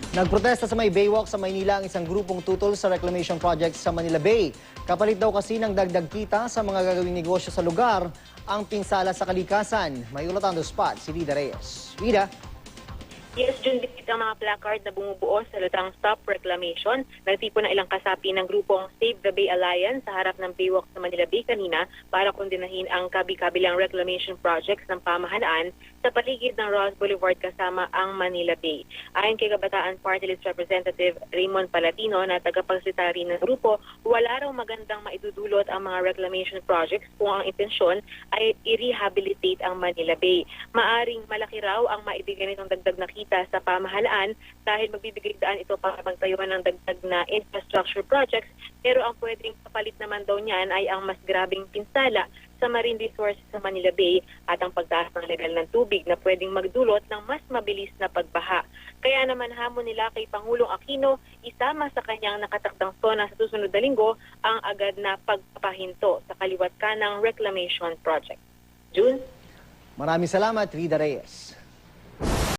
Nagprotesta sa may Baywalk sa Maynila ang isang grupong tutol sa reclamation project sa Manila Bay. Kapalit daw kasi ng dagdag kita sa mga gagawing negosyo sa lugar ang pinsala sa kalikasan. May ulat on the spot si Rida Reyes. Rida? Yes, June, dikit ang mga placard na bumubuo sa lutang Stop Reclamation. Nagtipo ng ilang kasapi ng grupong Save the Bay Alliance sa harap ng Baywalk sa Manila Bay kanina para kondinahin ang kabi-kabilang reclamation projects ng pamahalaan sa paligid ng Ross Boulevard kasama ang Manila Bay. Ayon kay Kabataan Party List Representative Raymond Palatino na tagapagsalita rin ng grupo, wala raw magandang maidudulot ang mga reclamation projects kung ang intensyon ay i-rehabilitate ang Manila Bay. Maaring malaki raw ang maibigay nitong dagdag na kita sa pamahalaan dahil magbibigay daan ito para magtayuan ng dagdag na infrastructure projects, pero ang pwedeng kapalit naman daw niyan ay ang mas grabing pinsala sa marine resources sa Manila Bay at ang pagtaas ng level ng tubig na pwedeng magdulot ng mas mabilis na pagbaha. Kaya naman hamon nila kay Pangulong Aquino isama sa kanyang nakatakdang SONA sa susunod na linggo ang agad na pagpapahinto sa kaliwat kanang reclamation project. June? Maraming salamat, Rida Reyes.